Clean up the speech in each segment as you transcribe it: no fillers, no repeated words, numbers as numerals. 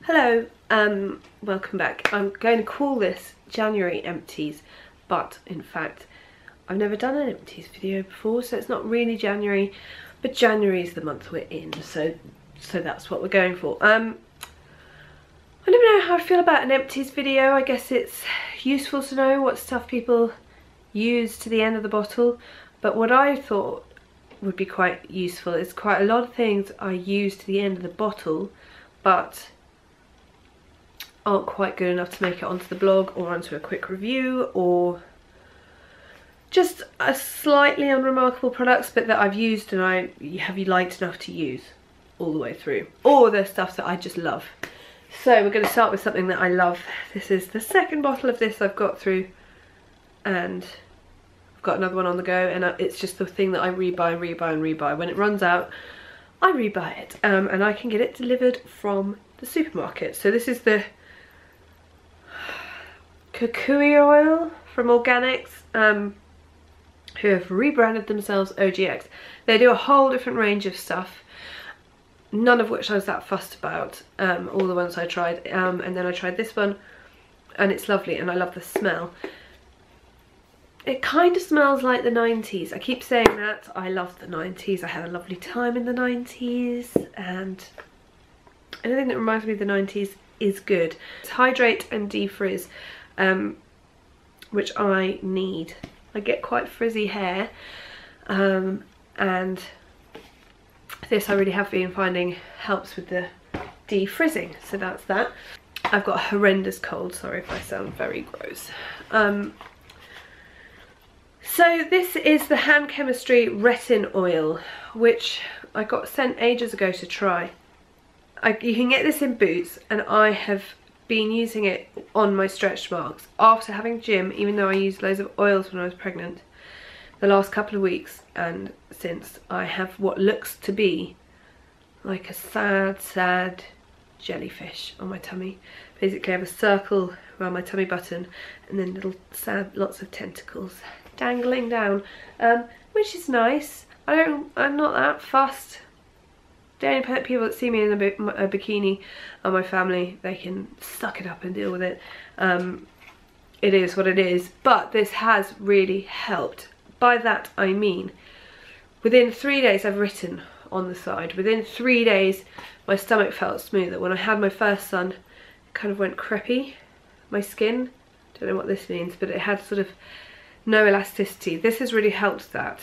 Hello, welcome back. I'm going to call this January Empties, but in fact I've never done an Empties video before, so it's not really January, but January is the month we're in, so that's what we're going for. I don't know how I feel about an Empties video. I guess it's useful to know what stuff people use to the end of the bottle, but what I thought would be quite useful is quite a lot of things I use to the end of the bottle but aren't quite good enough to make it onto the blog or onto a quick review, or just a slightly unremarkable products but that I've used and I have liked enough to use all the way through, or the stuff that I just love. So we're going to start with something that I love. This is the second bottle of this I've got through, and I've got another one on the go, and it's just the thing that I rebuy and rebuy and rebuy. When it runs out, I rebuy it, and I can get it delivered from the supermarket. So this is the Kukui oil from Organics, who have rebranded themselves OGX. They do a whole different range of stuff, none of which I was that fussed about, all the ones I tried, and then I tried this one, and it's lovely, and I love the smell. It kind of smells like the 90s. I keep saying that. I love the 90s. I had a lovely time in the 90s, and anything that reminds me of the 90s is good. It's hydrate and defrizz, which I need. I get quite frizzy hair, and this I really have been finding helps with the defrizzing, so that's that. I've got a horrendous cold, sorry if I sound very gross. So this is the Hand Chemistry Retin Oil, which I got sent ages ago to try. You can get this in Boots, and I have been using it on my stretch marks after having gym, even though I used loads of oils when I was pregnant, the last couple of weeks, and since I have what looks to be like a sad jellyfish on my tummy. Basically I have a circle around my tummy button and then little sad lots of tentacles dangling down, which is nice. I'm not that fussed. The only people that see me in a bikini are my family. They can suck it up and deal with it. It is what it is, but this has really helped. By that I mean, within 3 days I've written on the side. Within 3 days my stomach felt smoother. When I had my first son, it kind of went crepey, my skin. Don't know what this means, but it had sort of no elasticity. This has really helped that.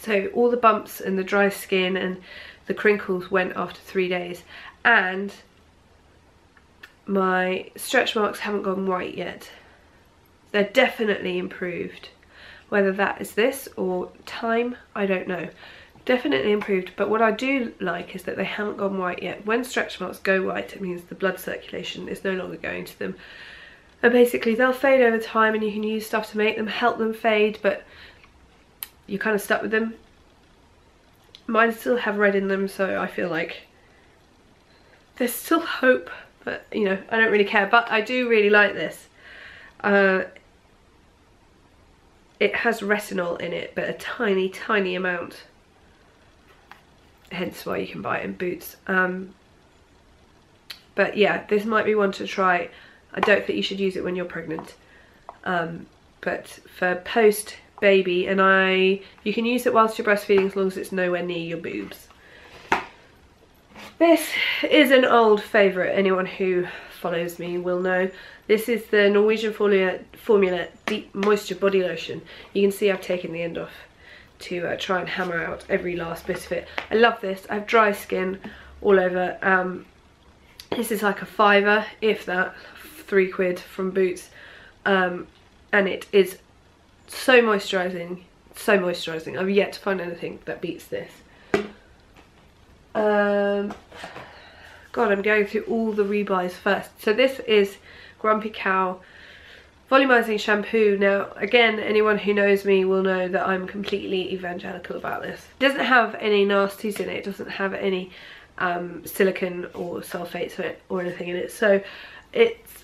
So all the bumps and the dry skin and the crinkles went after 3 days, and my stretch marks haven't gone white yet. They're definitely improved. Whether that is this or time, I don't know. Definitely improved, but what I do like is that they haven't gone white yet. When stretch marks go white, it means the blood circulation is no longer going to them. And basically they'll fade over time, and you can use stuff to make them, help them fade, but you're kind of stuck with them. Mine still have red in them, so I feel like there's still hope, but you know, I don't really care. But I do really like this. It has retinol in it, but a tiny amount, hence why you can buy it in Boots. But yeah, this might be one to try. I don't think you should use it when you're pregnant, but for post baby, and you can use it whilst you're breastfeeding as long as it's nowhere near your boobs. This is an old favourite. Anyone who follows me will know. This is the Norwegian Formula Deep Moisture Body Lotion. You can see I've taken the end off to try and hammer out every last bit of it. I love this. I have dry skin all over. This is like a £5, if that, £3 from Boots, and it is so moisturising, so moisturising. I've yet to find anything that beats this. God, I'm going through all the rebuys first. So this is Grumpy Cow Volumizing Shampoo. Now, again, anyone who knows me will know that I'm completely evangelical about this. It doesn't have any nasties in it. It doesn't have any silicone or sulfates or anything in it. So it's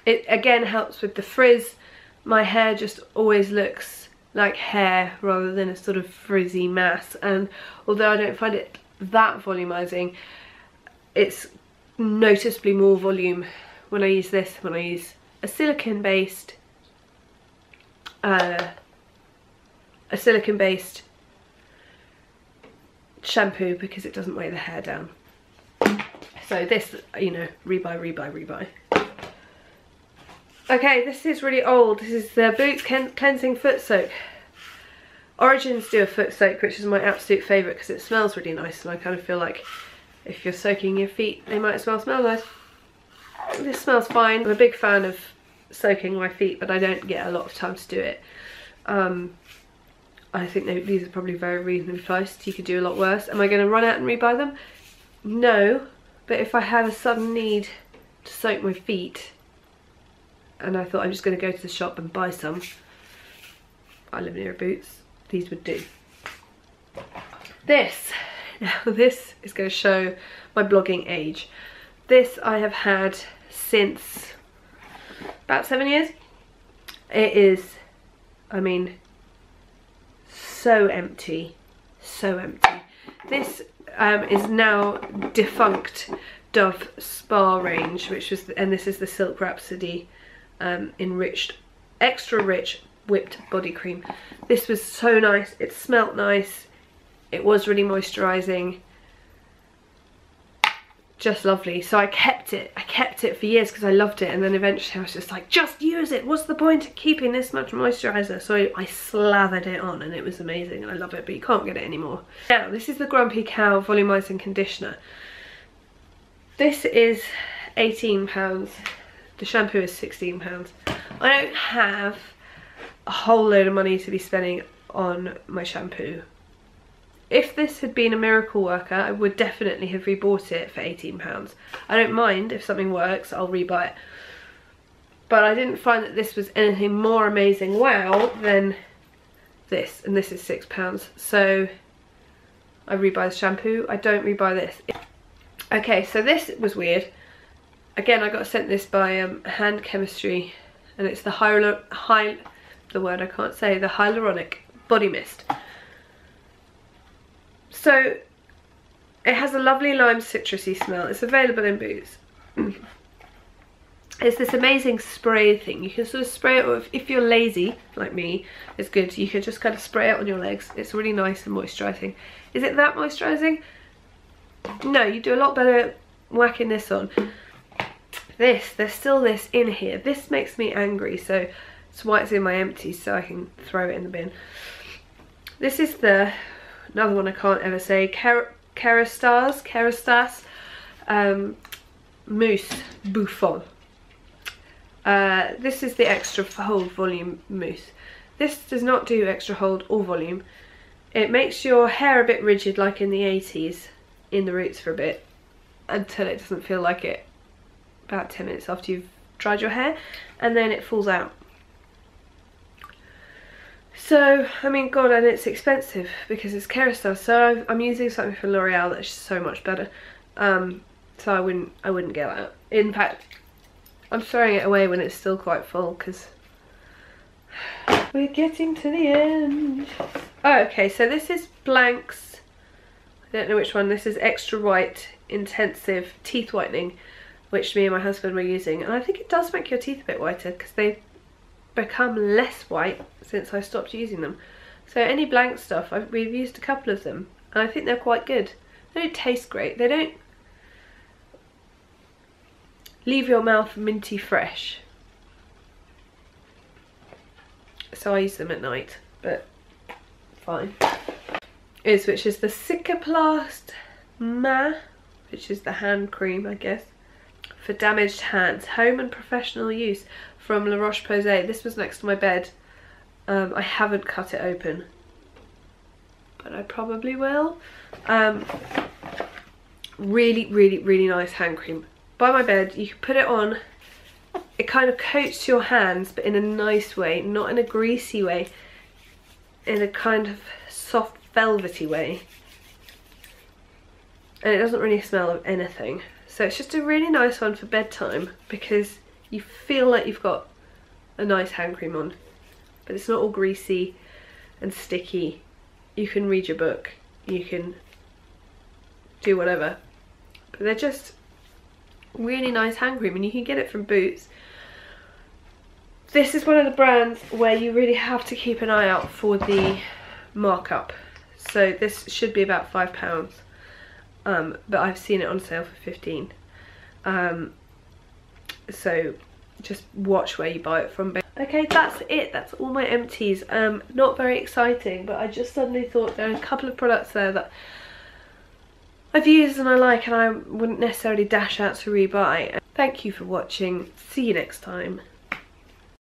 it again helps with the frizz. My hair just always looks like hair rather than a sort of frizzy mass, and although I don't find it that volumizing, it's noticeably more volume when I use this, when I use a silicone based shampoo, because it doesn't weigh the hair down. So this, you know, rebuy. Okay, this is really old. This is the Boots Cleansing Foot Soak. Origins do a foot soak, which is my absolute favourite because it smells really nice, and I kind of feel like if you're soaking your feet, they might as well smell nice. This smells fine. I'm a big fan of soaking my feet, but I don't get a lot of time to do it. I think these are probably very reasonably priced. You could do a lot worse. Am I going to run out and rebuy them? No, but if I had a sudden need to soak my feet, and I thought I'm just going to go to the shop and buy some, I live near a Boots, these would do. Now this is going to show my blogging age. This I have had since about 7 years. It is, I mean, so empty, so empty. This is now defunct Dove Spa range, which was, and this is the Silk Rhapsody enriched, extra rich whipped body cream. This was so nice. It smelt nice. It was really moisturising. Just lovely. So I kept it for years because I loved it, and then eventually I was just like, just use it, what's the point of keeping this much moisturiser? So I slathered it on and it was amazing, and I love it, but you can't get it anymore. Now this is the Grumpy Cow Volumizing Conditioner. This is £18. The shampoo is £16. I don't have a whole load of money to be spending on my shampoo. If this had been a Miracle Worker, I would definitely have rebought it for £18. I don't mind if something works, I'll rebuy it. But I didn't find that this was anything more amazing wow than this, and this is £6. So I rebuy the shampoo, I don't rebuy this. Okay, so this was weird. Again, I got sent this by Hand Chemistry, and it's the hyaluronic body mist. So it has a lovely lime citrusy smell. It's available in Boots. It's this amazing spray thing. You can sort of spray it, if you're lazy like me, it's good. You can just kind of spray it on your legs. It's really nice and moisturising. Is it that moisturising? No, you do a lot better at whacking this on. There's still this in here. This makes me angry, so that's why it's in my empties, so I can throw it in the bin. This is another one I can't ever say, Kerastase Mousse Bouffant. This is the extra hold volume mousse. This does not do extra hold or volume. It makes your hair a bit rigid like in the 80s, in the roots for a bit, until it doesn't feel like it, about 10 minutes after you've dried your hair, and then it falls out. So, I mean, God, and it's expensive because it's Kerastase. So I'm using something from L'Oreal that's so much better. So I wouldn't get that. In fact, I'm throwing it away when it's still quite full because we're getting to the end. Oh, okay, so this is Blank's, I don't know which one. This is Extra White Intensive Teeth Whitening, which me and my husband were using. And I think it does make your teeth a bit whiter because they've become less white since I stopped using them. So any Blank stuff, we've used a couple of them, and I think they're quite good. They don't taste great. They don't leave your mouth minty fresh. So I use them at night, but fine. Which is the Cicaplast Ma, which is the hand cream, I guess, for damaged hands, home and professional use, from La Roche-Posay. This was next to my bed. I haven't cut it open, but I probably will. Really, really, really nice hand cream. By my bed, you can put it on. It kind of coats your hands, but in a nice way, not in a greasy way, in a kind of soft velvety way. And it doesn't really smell of anything. So it's just a really nice one for bedtime because you feel like you've got a nice hand cream on, but it's not all greasy and sticky. You can read your book, you can do whatever. but they're just really nice hand cream, and you can get it from Boots. This is one of the brands where you really have to keep an eye out for the markup. So this should be about £5, but I've seen it on sale for 15. So just watch where you buy it from. Okay, that's it. That's all my empties. Not very exciting, but I just suddenly thought there are a couple of products there that I've used and I like, and I wouldn't necessarily dash out to rebuy. Thank you for watching. See you next time.